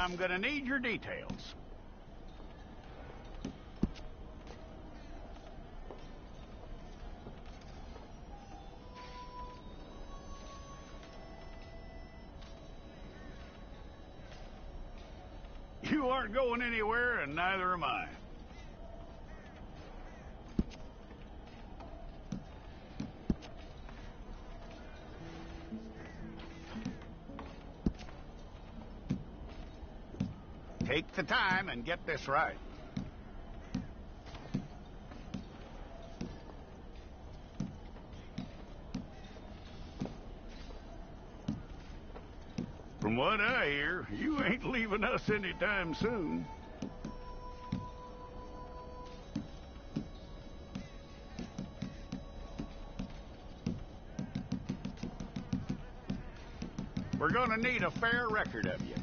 I'm gonna need your details. You aren't going anywhere, and neither am I. Take the time and get this right. From what I hear, you ain't leaving us anytime soon. We're gonna need a fair record of you.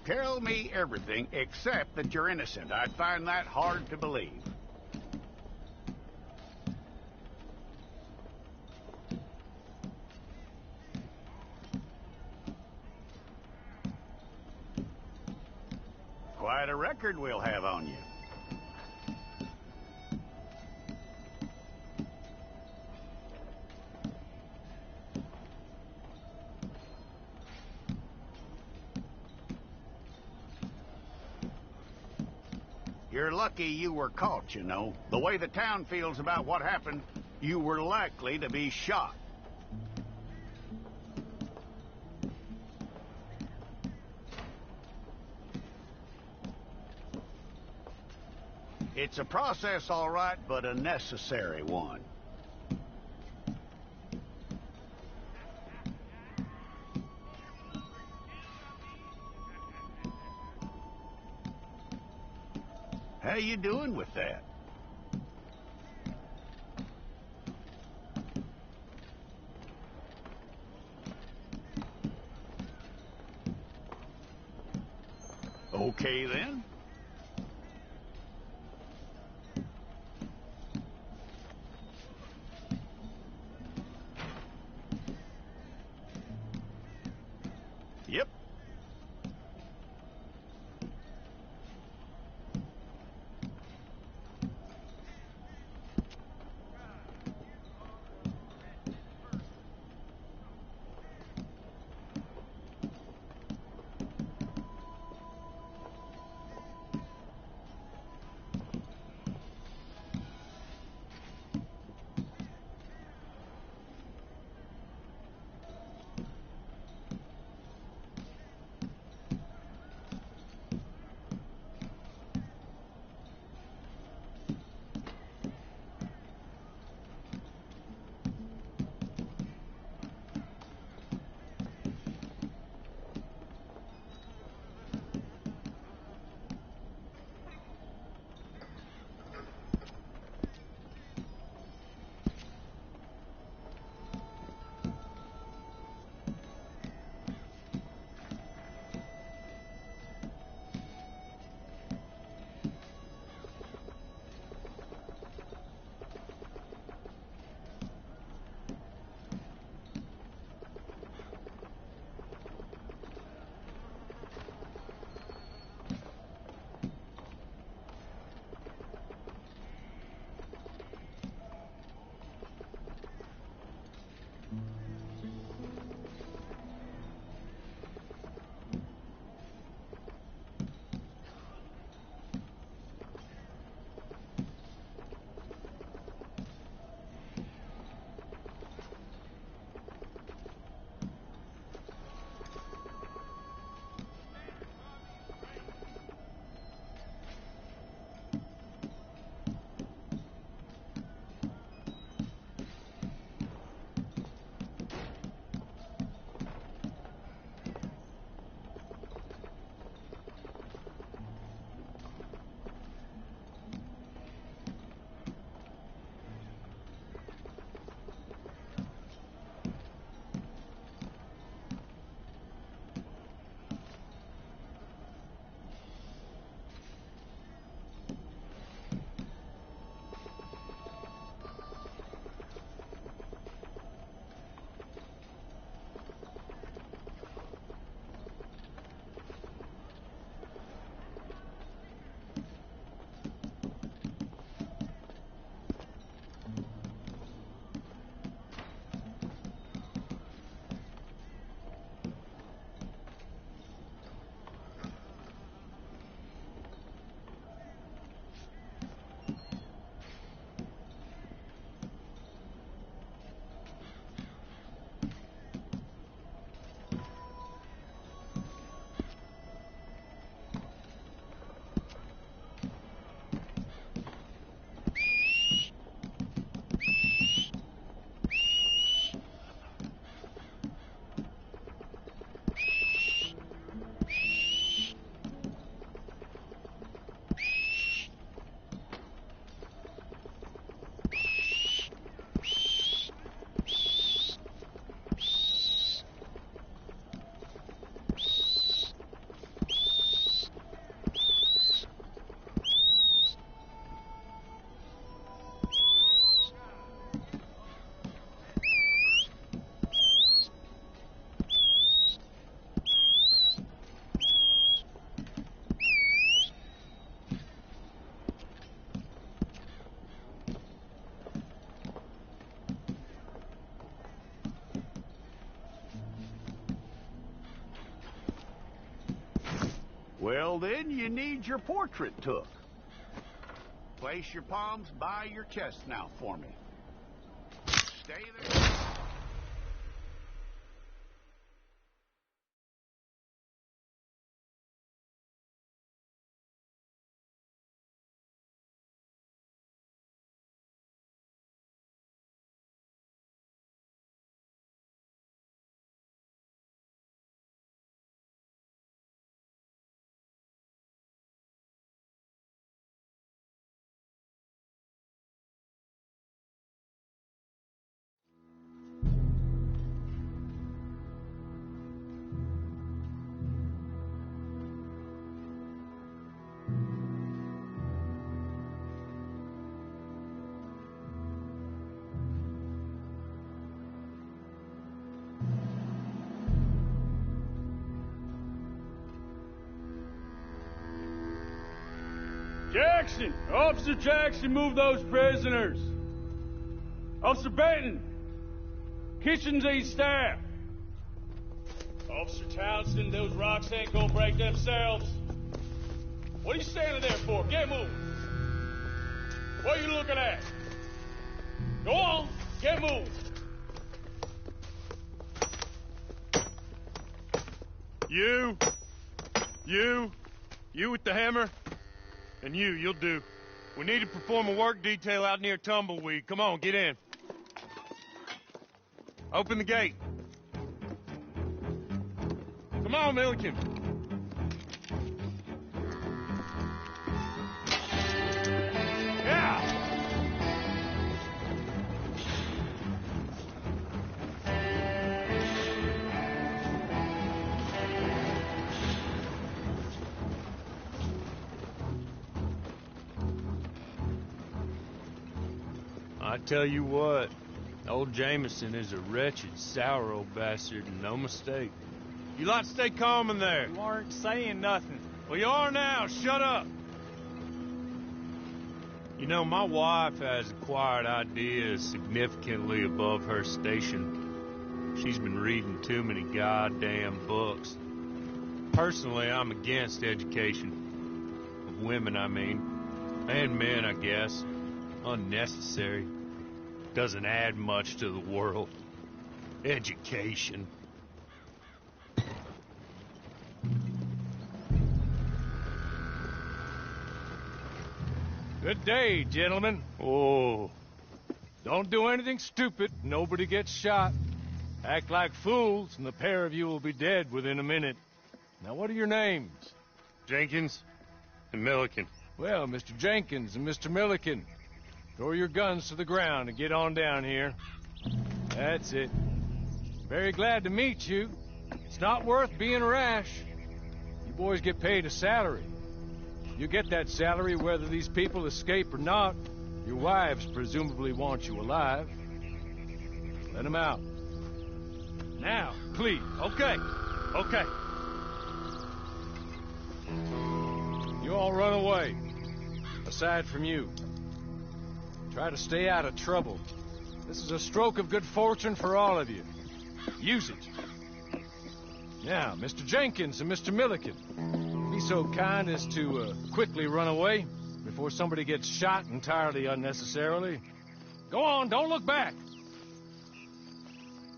Tell me everything except that you're innocent. I'd find that hard to believe. Quite a record we'll have on you. You're lucky you were caught, you know. The way the town feels about what happened, you were likely to be shot. It's a process, all right, but a necessary one. How you doing with that? Okay, then. Yep. Well, then you need your portrait took. Place your palms by your chest now for me. Stay there. Jackson! Officer Jackson, move those prisoners! Officer Benton! Kitchens these staff! Officer Townsend, those rocks ain't gonna break themselves. What are you standing there for? Get moving! What are you looking at? Go on, get moving! You with the hammer? And you'll do. We need to perform a work detail out near Tumbleweed. Come on, get in. Open the gate. Come on, Milliken. Yeah! I tell you what, old Jameson is a wretched, sour old bastard, and no mistake. You lot stay calm in there. You aren't saying nothing. Well, you are now. Shut up. You know, my wife has acquired ideas significantly above her station. She's been reading too many goddamn books. Personally, I'm against education. Of women, I mean. And men, I guess. Unnecessary. Doesn't add much to the world. Education. Good day, gentlemen. Oh. Don't do anything stupid. Nobody gets shot. Act like fools, and the pair of you will be dead within a minute. Now, what are your names? Jenkins and Milliken. Well, Mr. Jenkins and Mr. Milliken, throw your guns to the ground and get on down here. That's it. Very glad to meet you. It's not worth being rash. You boys get paid a salary. You get that salary whether these people escape or not. Your wives presumably want you alive. Let them out. Now, please. Okay. You all run away. Aside from you. Try to stay out of trouble. This is a stroke of good fortune for all of you. Use it. Now, Mr. Jenkins and Mr. Milliken, be so kind as to quickly run away before somebody gets shot entirely unnecessarily. Go on, don't look back.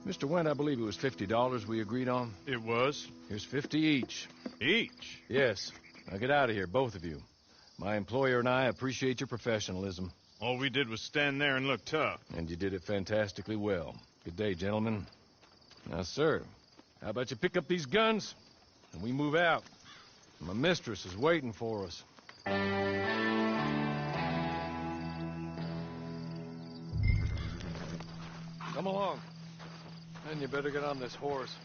Mr. Wendt, I believe it was $50 we agreed on. It was. Here's 50 each. Each? Yes. Now get out of here, both of you. My employer and I appreciate your professionalism. All we did was stand there and look tough. And you did it fantastically well. Good day, gentlemen. Now, sir, how about you pick up these guns and we move out? My mistress is waiting for us. Come along. And you better get on this horse.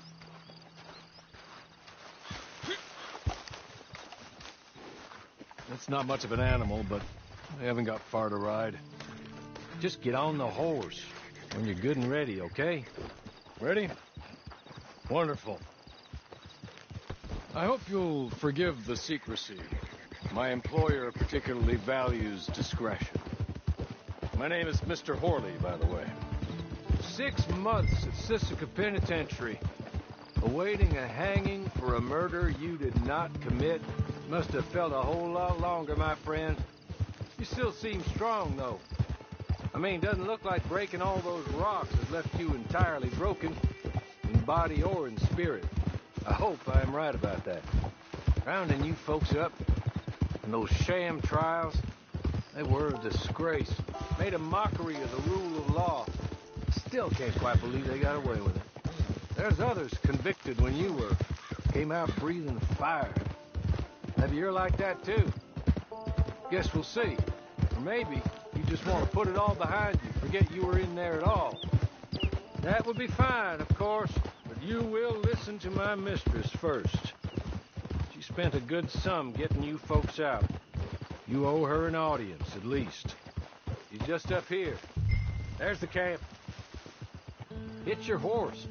It's not much of an animal, but I haven't got far to ride. Just get on the horse when you're good and ready, okay? Ready? Wonderful. I hope you'll forgive the secrecy. My employer particularly values discretion. My name is Mr. Horley, by the way. 6 months at Sisika Penitentiary, awaiting a hanging for a murder you did not commit. Must have felt a whole lot longer, my friend. You still seem strong, though. I mean, doesn't look like breaking all those rocks has left you entirely broken, in body or in spirit. I hope I am right about that. Rounding you folks up, and those sham trials, they were a disgrace. Made a mockery of the rule of law. Still can't quite believe they got away with it. There's others convicted when you were. Came out breathing fire. Maybe you're like that too. Guess we'll see. Or maybe you just want to put it all behind you, forget you were in there at all. That would be fine, of course, but you will listen to my mistress first. She spent a good sum getting you folks out. You owe her an audience, at least. She's just up here. There's the camp. Hit your horse.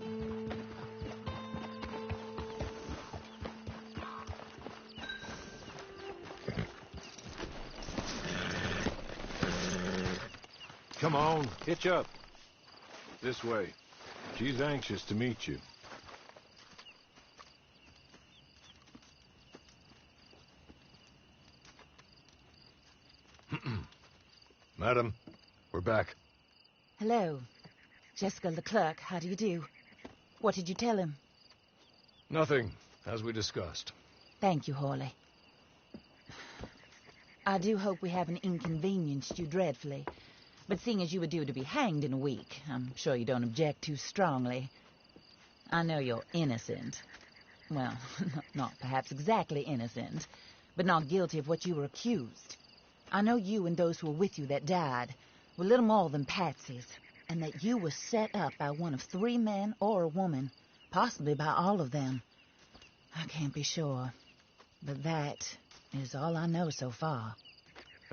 Come on, hitch up. This way. She's anxious to meet you. Madam, we're back. Hello. Jessica Leclerc, how do you do? What did you tell him? Nothing, as we discussed. Thank you, Hawley. I do hope we haven't inconvenienced you dreadfully. But seeing as you were due to be hanged in a week, I'm sure you don't object too strongly. I know you're innocent. Well, not perhaps exactly innocent, but not guilty of what you were accused. I know you and those who were with you that died were little more than patsies, and that you were set up by one of 3 men or a woman, possibly by all of them. I can't be sure, but that is all I know so far.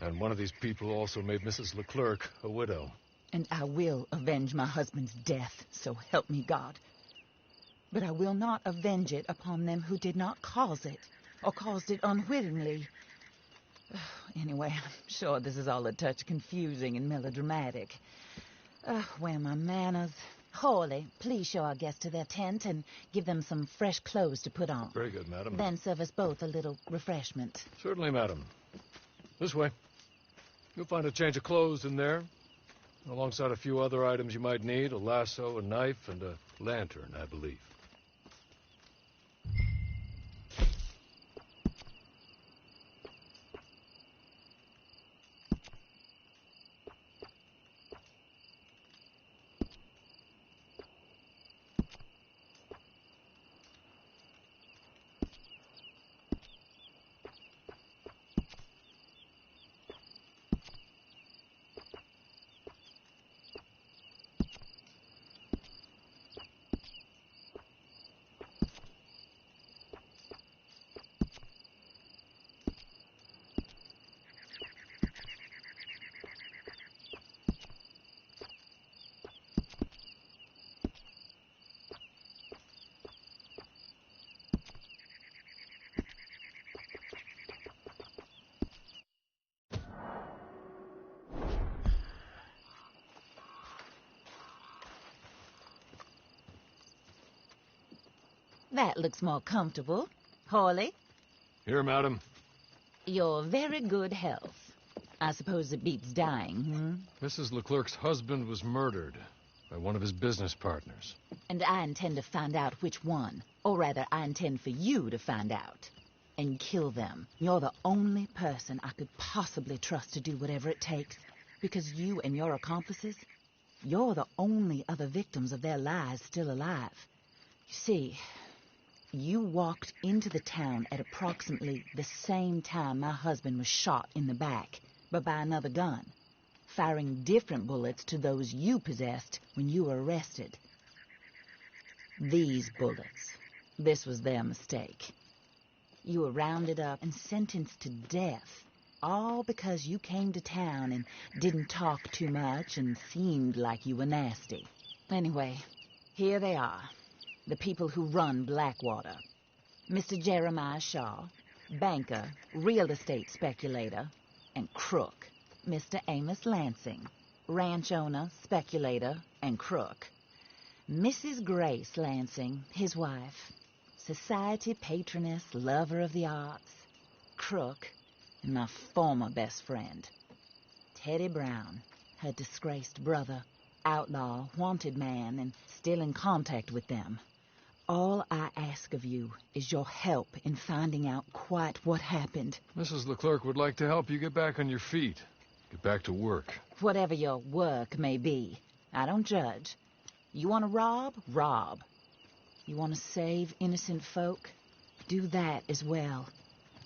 And one of these people also made Mrs. Leclerc a widow. And I will avenge my husband's death, so help me God. But I will not avenge it upon them who did not cause it, or caused it unwittingly. Anyway, I'm sure this is all a touch confusing and melodramatic. Where are my manners? Hawley, please show our guests to their tent and give them some fresh clothes to put on. Very good, madam. Then serve us both a little refreshment. Certainly, madam. This way. You'll find a change of clothes in there, alongside a few other items you might need, a lasso, a knife, and a lantern, I believe. That looks more comfortable. Hawley? Here, madam. Your very good health. I suppose it beats dying, Mrs. Leclerc's husband was murdered by one of his business partners. And I intend to find out which one. Or rather, I intend for you to find out. And kill them. You're the only person I could possibly trust to do whatever it takes. Because you and your accomplices, you're the only other victims of their lies still alive. You see, you walked into the town at approximately the same time my husband was shot in the back, but by another gun, firing different bullets to those you possessed when you were arrested. These bullets, this was their mistake. You were rounded up and sentenced to death, all because you came to town and didn't talk too much and seemed like you were nasty. Anyway, here they are. The people who run Blackwater. Mr. Jeremiah Shaw, banker, real estate speculator, and crook. Mr. Amos Lansing, ranch owner, speculator, and crook. Mrs. Grace Lansing, his wife, society patroness, lover of the arts. crook and my former best friend. Teddy Brown, her disgraced brother, outlaw, wanted man, and still in contact with them. All I ask of you is your help in finding out quite what happened. Mrs. Leclerc would like to help you get back on your feet. Get back to work. Whatever your work may be, I don't judge. You want to rob? Rob. You want to save innocent folk? Do that as well.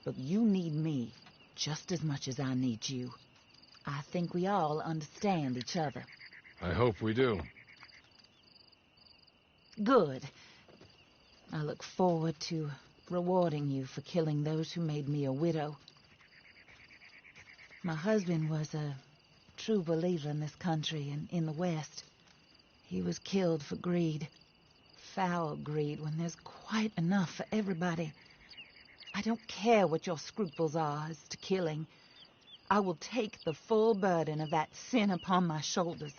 But you need me just as much as I need you. I think we all understand each other. I hope we do. Good. I look forward to rewarding you for killing those who made me a widow. My husband was a true believer in this country and in the West. He was killed for greed. Foul greed when there's quite enough for everybody. I don't care what your scruples are as to killing. I will take the full burden of that sin upon my shoulders.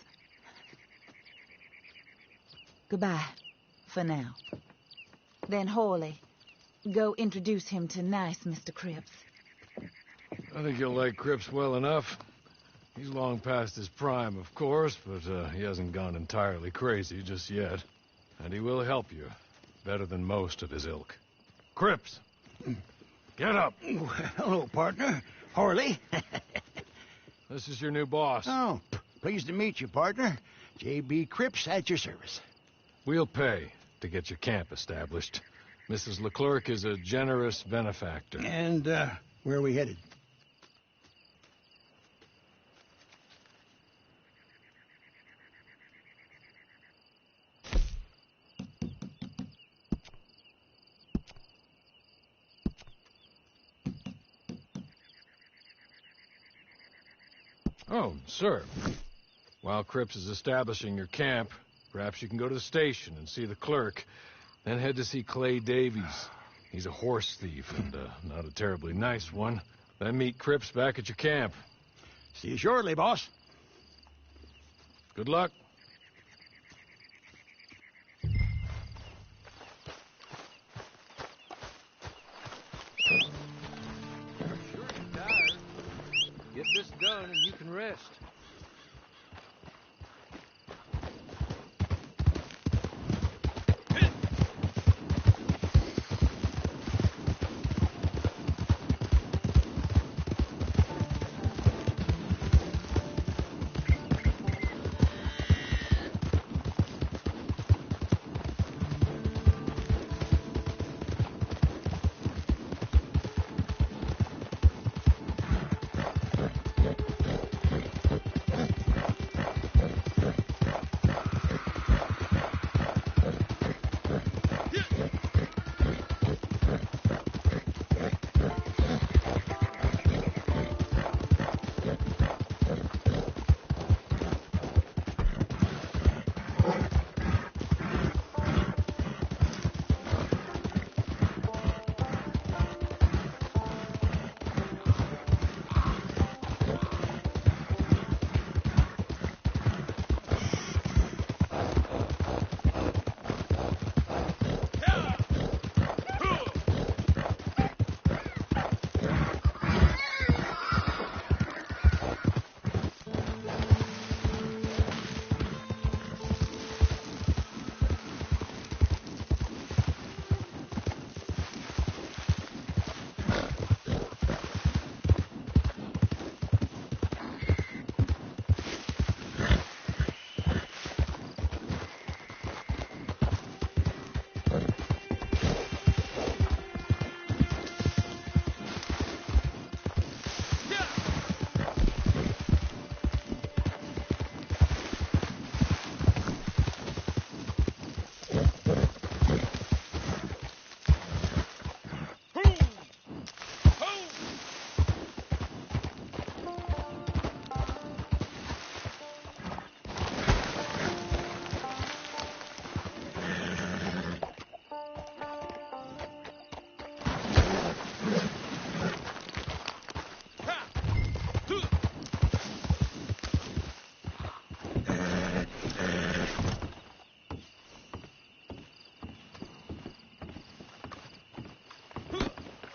Goodbye, for now. Then, Hawley, go introduce him to nice Mr. Cripps. I think you'll like Cripps well enough. He's long past his prime, of course, but he hasn't gone entirely crazy just yet. And he will help you, better than most of his ilk. Cripps, get up. Hello, partner. Hawley. This is your new boss. Oh, pleased to meet you, partner. J.B. Cripps at your service. We'll pay to get your camp established. Mrs. Leclerc is a generous benefactor. And, where are we headed? Oh, sir. While Cripps is establishing your camp, perhaps you can go to the station and see the clerk, then head to see Clay Davies. He's a horse thief and not a terribly nice one. Then meet Cripps back at your camp. See you shortly, boss. Good luck. Sure you're tired. Get this done and you can rest.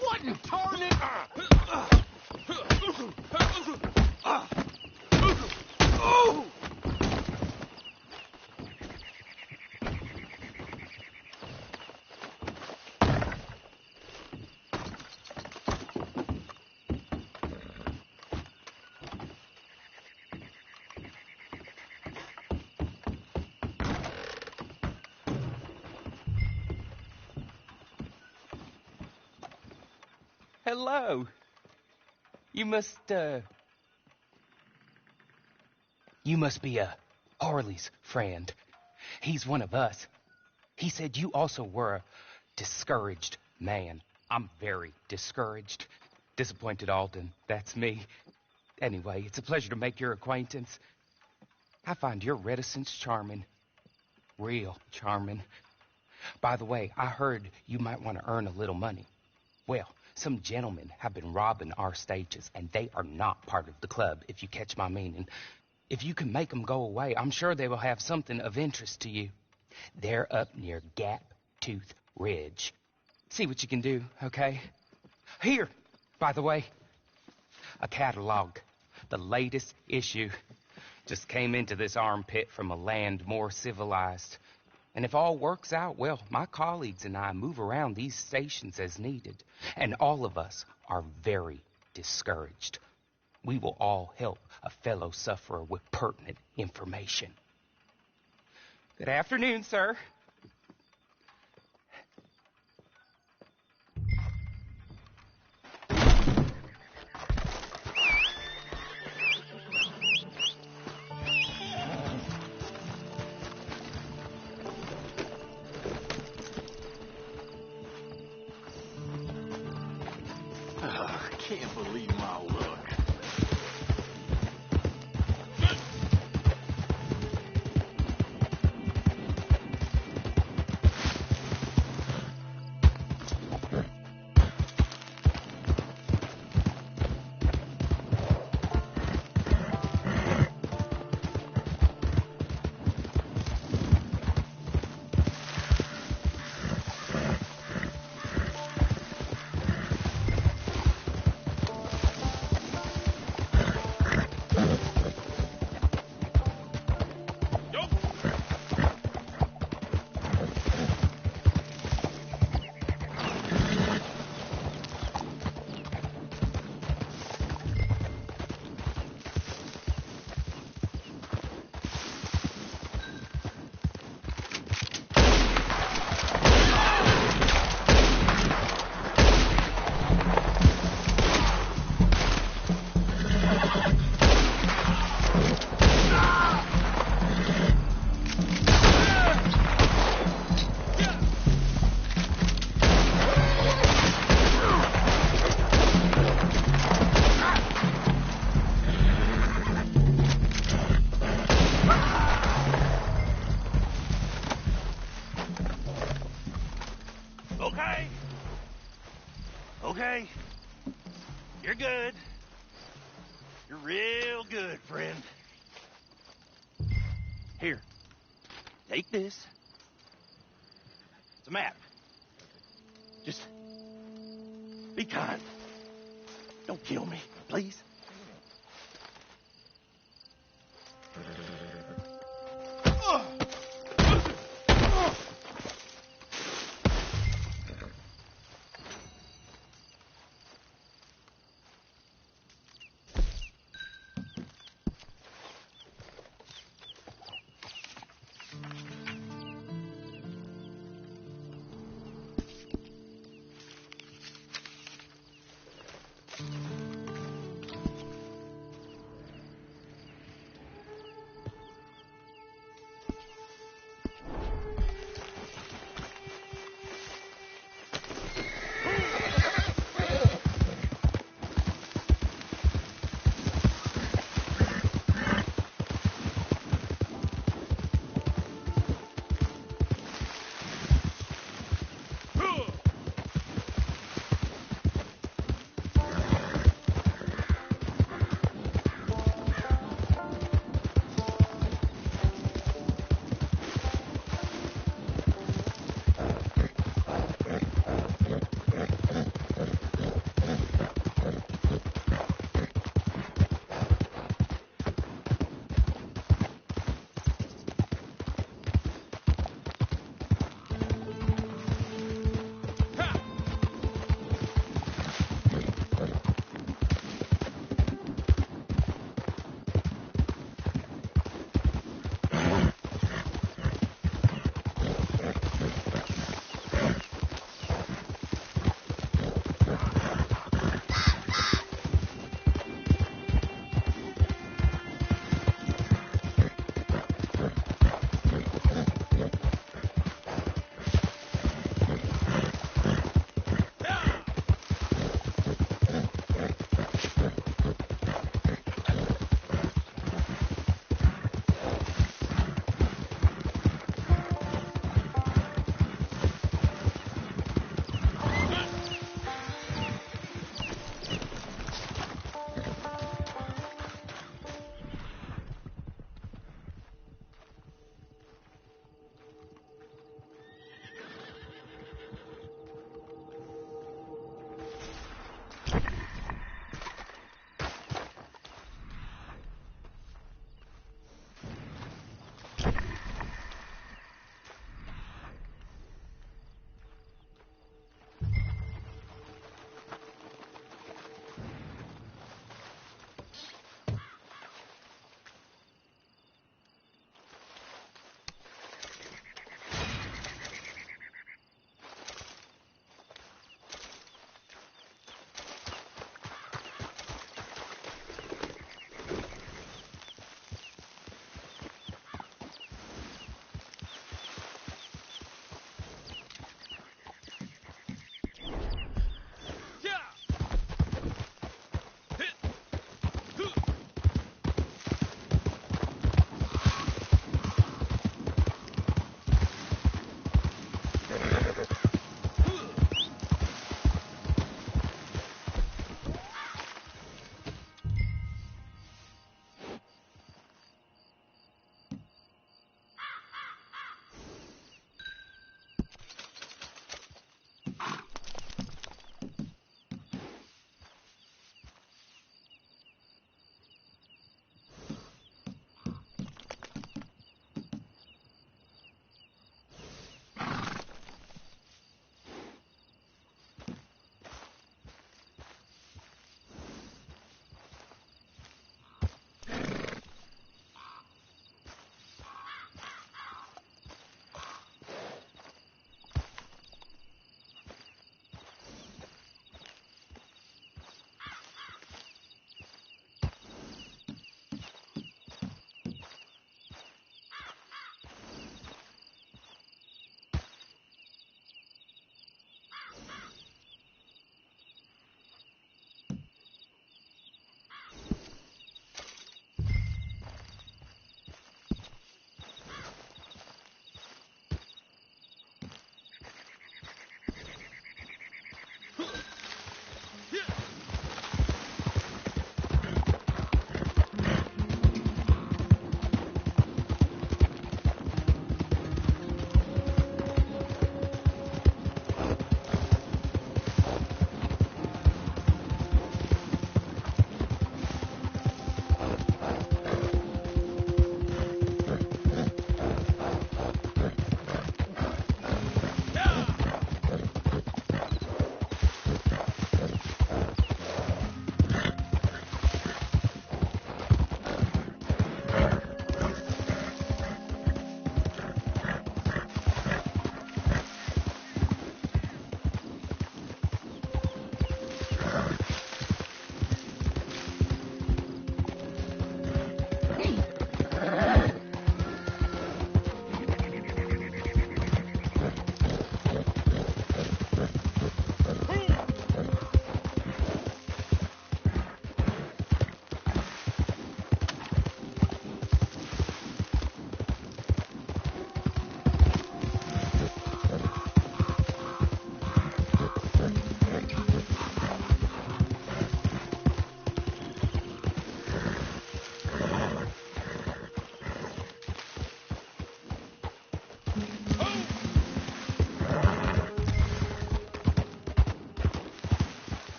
What in tarnation? Hello. You must be Harley's friend. He's one of us. He said you also were a discouraged man. I'm very discouraged. Disappointed Alden, that's me. Anyway, it's a pleasure to make your acquaintance. I find your reticence charming. Real charming. By the way, I heard you might want to earn a little money. Well, some gentlemen have been robbing our stages, and they are not part of the club, if you catch my meaning. If you can make them go away, I'm sure they will have something of interest to you. They're up near Gap Tooth Ridge. See what you can do, okay? Here, by the way, a catalog. The latest issue. Just came into this armpit from a land more civilized. And if all works out, well, my colleagues and I move around these stations as needed. And all of us are very discouraged. We will all help a fellow sufferer with pertinent information. Good afternoon, sir. I can't believe my luck. Okay. You're good. You're real good, friend. Here. Take this. It's a map. Just be kind. Don't kill me, please.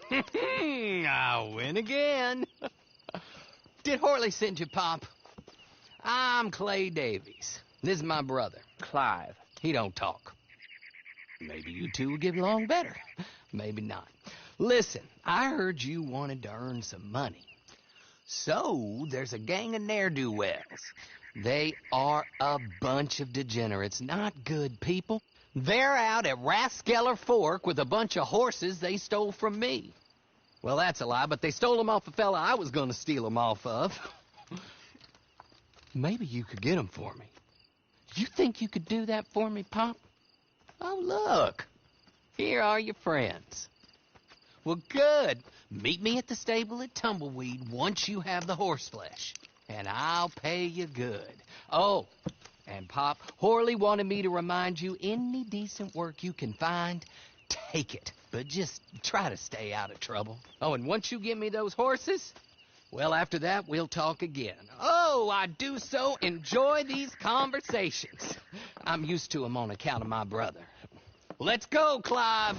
I win again. Did Horley send you, Pop? I'm Clay Davies. This is my brother, Clive. He don't talk. Maybe you two will get along better. Maybe not. Listen, I heard you wanted to earn some money. So, there's a gang of ne'er-do-wells. They are a bunch of degenerates, not good people. They're out at Raskeller Fork with a bunch of horses they stole from me. Well, that's a lie, but they stole them off a fella I was going to steal them off of. Maybe you could get them for me. You think you could do that for me, Pop? Oh, look. Here are your friends. Well, good. Meet me at the stable at Tumbleweed once you have the horse flesh, and I'll pay you good. Oh, and Pop, Horley wanted me to remind you, any decent work you can find, take it. But just try to stay out of trouble. Oh, and once you give me those horses, well, after that, we'll talk again. Oh, I do so enjoy these conversations. I'm used to them on account of my brother. Let's go, Clive.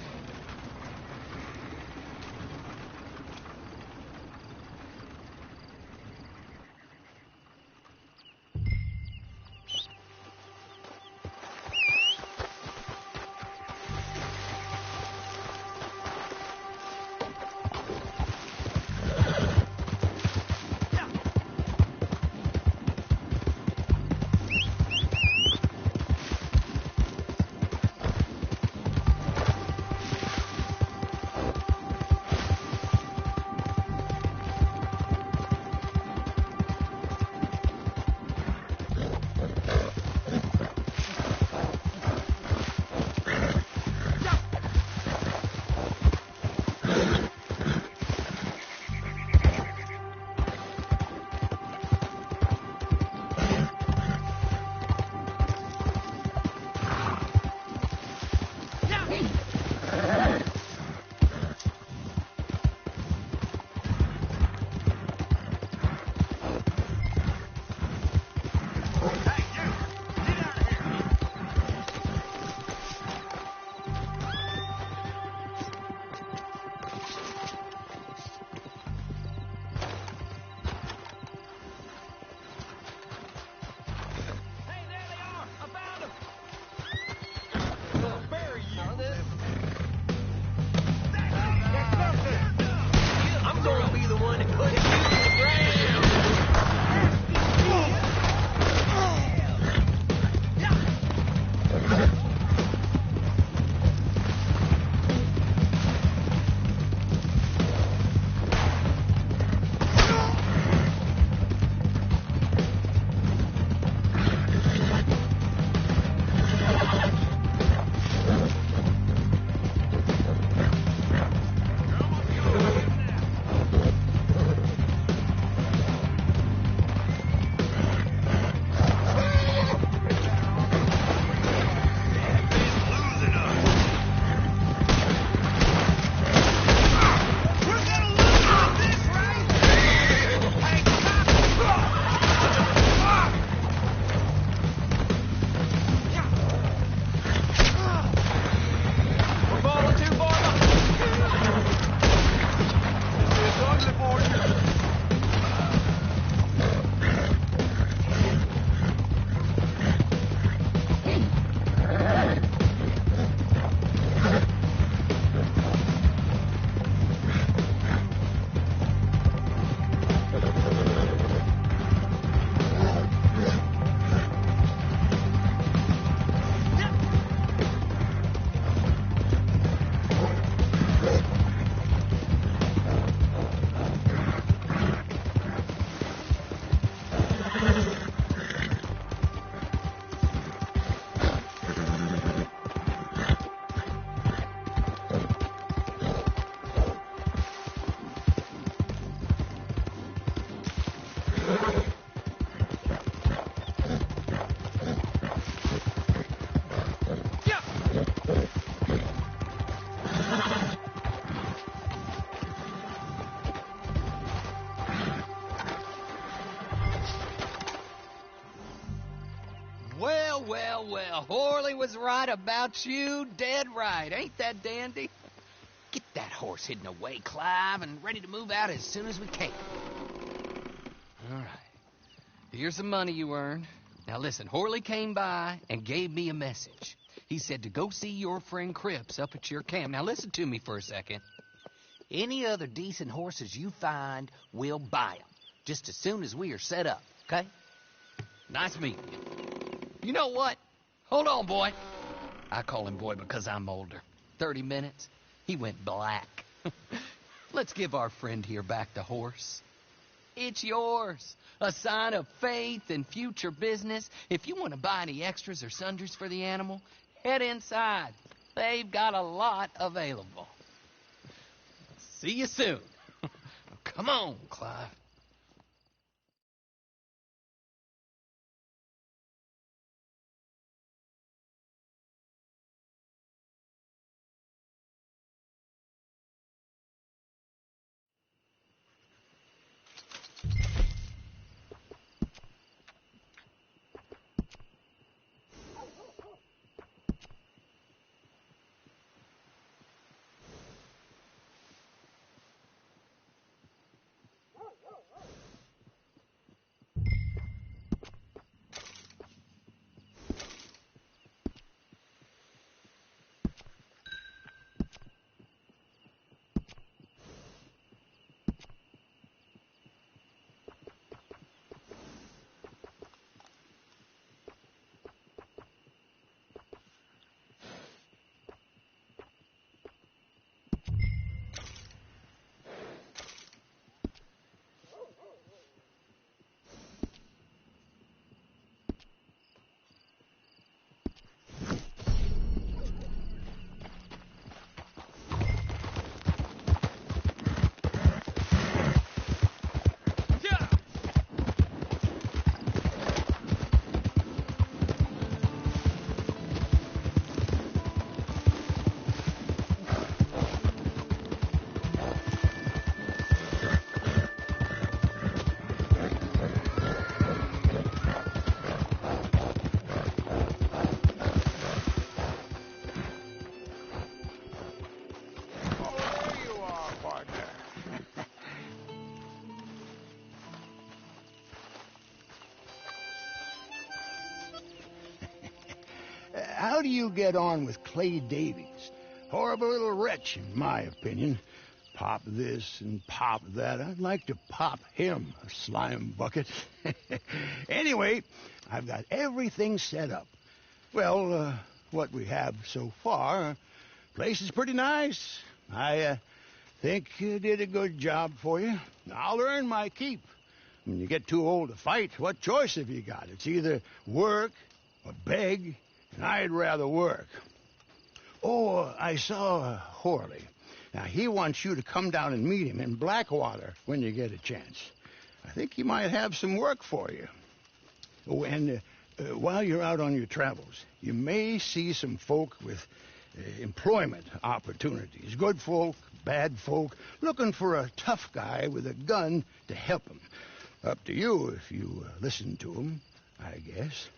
Horley was right about you, dead right. Ain't that dandy? Get that horse hidden away, Clive, and ready to move out as soon as we can. All right. Here's the money you earned. Now listen, Horley came by and gave me a message. He said to go see your friend Cripps up at your camp. Now listen to me for a second. Any other decent horses you find, we'll buy them. Just as soon as we are set up, okay? Nice meeting you. You know what? Hold on, boy. I call him boy because I'm older. 30 minutes, he went black. Let's give our friend here back the horse. It's yours. A sign of faith and future business. If you want to buy any extras or sundries for the animal, head inside. They've got a lot available. See you soon. Come on, Clive. How do you get on with Clay Davies? Horrible little wretch, in my opinion. Pop this and pop that. I'd like to pop him, a slime bucket. Anyway, I've got everything set up. Well, what we have so far, place is pretty nice. I think you did a good job for you. I'll earn my keep. When you get too old to fight, what choice have you got? It's either work or beg, and I'd rather work. Oh, I saw Horley. Now, he wants you to come down and meet him in Blackwater when you get a chance. I think he might have some work for you. Oh, and while you're out on your travels, you may see some folk with employment opportunities. Good folk, bad folk, looking for a tough guy with a gun to help them. Up to you if you listen to them, I guess.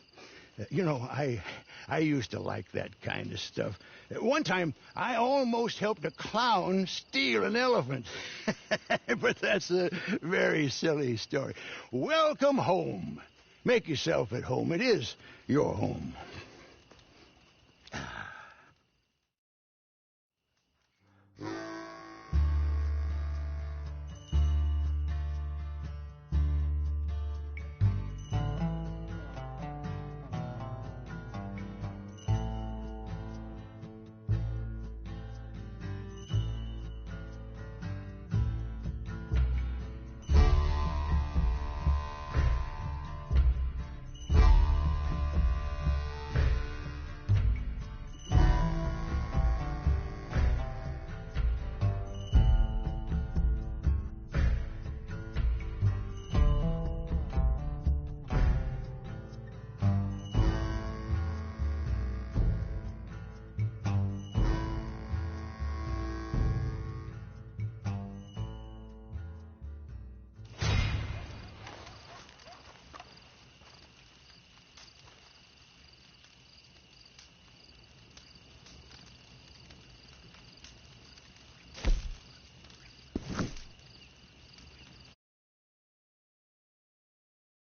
You know, I used to like that kind of stuff. One time, I almost helped a clown steal an elephant. But that's a very silly story. Welcome home. Make yourself at home. It is your home.